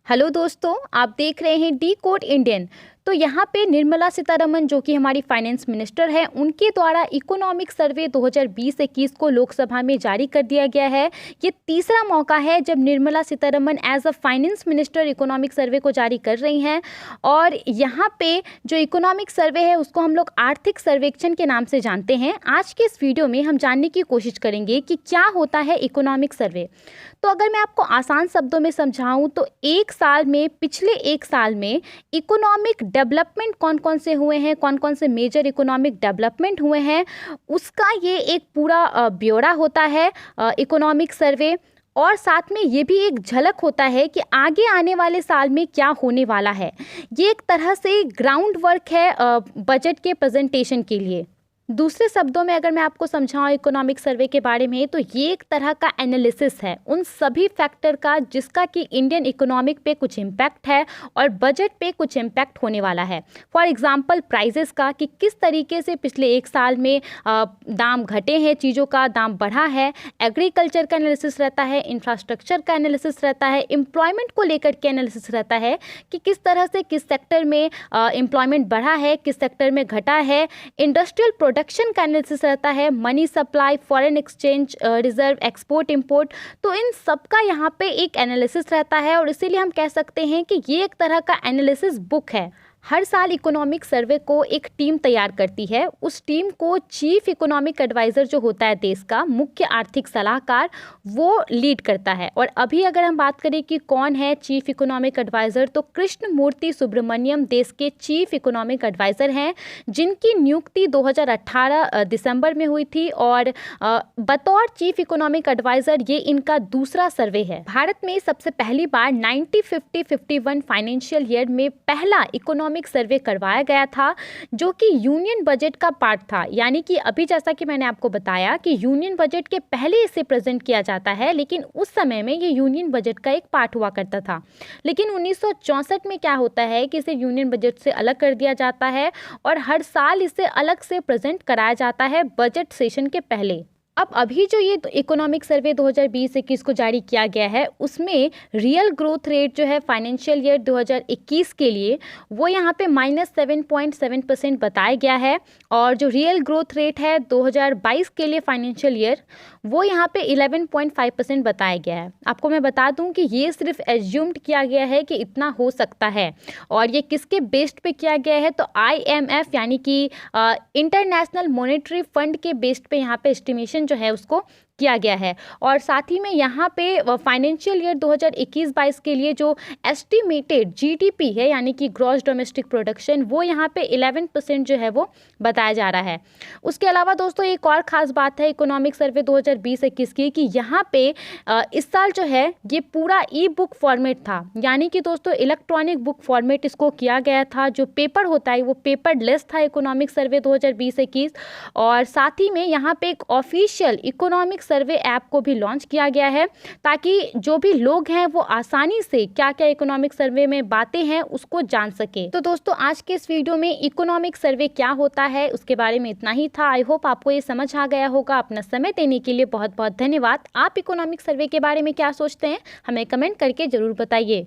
Hello दोस्तों, आप देख रहे हैं डी कोड इंडियन। तो यहाँ पे निर्मला सीतारमण जो कि हमारी फाइनेंस मिनिस्टर है, उनके द्वारा इकोनॉमिक सर्वे 2020-21 को लोकसभा में जारी कर दिया गया है। ये तीसरा मौका है जब Nirmala Sitharaman as a finance minister economic survey को जारी कर रही हैं। और यहाँ पे जो इकोनॉमिक सर्वे है उसको हम लोग आर्थिक सर्वेक्षण के नाम से जानते हैं। आज के इस वीडियो में हम जानने की कोशिश करेंगे कि क्या होता है इकोनॉमिक सर्वे। तो अगर मैं आपको आसान शब्दों में समझाऊं तो पिछले एक साल में इकोनॉमिक डेवलपमेंट कौन कौन से हुए हैं, कौन कौन से मेजर इकोनॉमिक डेवलपमेंट हुए हैं, उसका ये एक पूरा ब्यौरा होता है इकोनॉमिक सर्वे। और साथ में ये भी एक झलक होता है कि आगे आने वाले साल में क्या होने वाला है। ये एक तरह से ग्राउंड वर्क है बजट के प्रेजेंटेशन के लिए। दूसरे शब्दों में अगर मैं आपको समझाऊं इकोनॉमिक सर्वे के बारे में तो ये एक तरह का एनालिसिस है उन सभी फैक्टर का जिसका कि इंडियन इकोनॉमिक पे कुछ इम्पैक्ट है और बजट पे कुछ इम्पैक्ट होने वाला है। फॉर एग्जांपल प्राइजेस का कि किस तरीके से पिछले एक साल में दाम घटे हैं, चीज़ों का दाम बढ़ा है। एग्रीकल्चर का एनालिसिस रहता है, इंफ्रास्ट्रक्चर का एनालिसिस रहता है, एम्प्लॉयमेंट को लेकर के एनालिसिस रहता है कि किस तरह से किस सेक्टर में एम्प्लॉयमेंट बढ़ा है, किस सेक्टर में घटा है। इंडस्ट्रियल प्रोडक्शन का एनालिसिस रहता है, money supply, foreign exchange reserve, export import. तो इन सब का यहाँ पे एक एनालिसिस रहता है और इसीलिए हम कह सकते हैं कि ये एक तरह का एनालिसिस बुक है। हर साल इकोनॉमिक सर्वे को एक टीम तैयार करती है। उस टीम को चीफ इकोनॉमिक एडवाइज़र जो होता है देश का मुख्य आर्थिक सलाहकार, वो लीड करता है। और अभी अगर हम बात करें कि कौन है चीफ इकोनॉमिक एडवाइज़र, तो कृष्णमूर्ति सुब्रमण्यम देश के चीफ इकोनॉमिक एडवाइज़र हैं, जिनकी नियुक्ति 2018 दिसंबर में हुई थी। और बतौर चीफ इकोनॉमिक एडवाइज़र ये इनका दूसरा सर्वे है। भारत में सबसे पहली बार 1950-51 फाइनेंशियल ईयर में पहला इकोनॉमिक सर्वे करवाया गया था, जो कि यूनियन बजट का पार्ट था। यानी कि अभी जैसा कि मैंने आपको बताया कि यूनियन बजट के पहले इसे प्रेजेंट किया जाता है, लेकिन उस समय में ये यूनियन बजट का एक पार्ट हुआ करता था। लेकिन 1964 में क्या होता है कि इसे यूनियन बजट से अलग कर दिया जाता है और हर साल इसे अलग से प्रेजेंट कराया जाता है बजट सेशन के पहले। अब अभी जो ये इकोनॉमिक सर्वे 2020-21 को जारी किया गया है, उसमें रियल ग्रोथ रेट जो है फाइनेंशियल ईयर 2021 के लिए वो यहाँ पे -7.7% बताया गया है। और जो रियल ग्रोथ रेट है 2022 के लिए फाइनेंशियल ईयर, वो यहाँ पे 11.5% बताया गया है। आपको मैं बता दूँ कि ये सिर्फ एज्यूम्ड किया गया है कि इतना हो सकता है। और ये किसके बेस्ड पे किया गया है, तो IMF यानी कि इंटरनेशनल मॉनेटरी फंड के बेस्ड पे यहाँ पे एस्टिमेशन जो है उसको किया गया है। और साथ ही में यहाँ पे फाइनेंशियल ईयर 2021-22 के लिए जो एस्टिमेटेड GDP है यानी कि ग्रॉस डोमेस्टिक प्रोडक्शन, वो यहाँ पे 11% जो है वो बताया जा रहा है। उसके अलावा दोस्तों एक और ख़ास बात है इकोनॉमिक सर्वे 2020-21 की कि यहाँ पे इस साल जो है ये पूरा ई-बुक फॉर्मेट था। यानी कि दोस्तों इलेक्ट्रॉनिक बुक फॉर्मेट इसको किया गया था। जो पेपर होता है वो पेपरलेस था इकोनॉमिक सर्वे 2020-21। और साथ ही में यहाँ पे एक ऑफिशियल इकोनॉमिक सर्वे ऐप को भी लॉन्च किया गया है, ताकि जो भी लोग हैं वो आसानी से क्या क्या इकोनॉमिक सर्वे में बातें हैं उसको जान सके। तो दोस्तों आज के इस वीडियो में इकोनॉमिक सर्वे क्या होता है उसके बारे में इतना ही था। आई होप आपको ये समझ आ गया होगा। अपना समय देने के लिए बहुत बहुत धन्यवाद। आप इकोनॉमिक सर्वे के बारे में क्या सोचते हैं हमें कमेंट करके जरूर बताइए।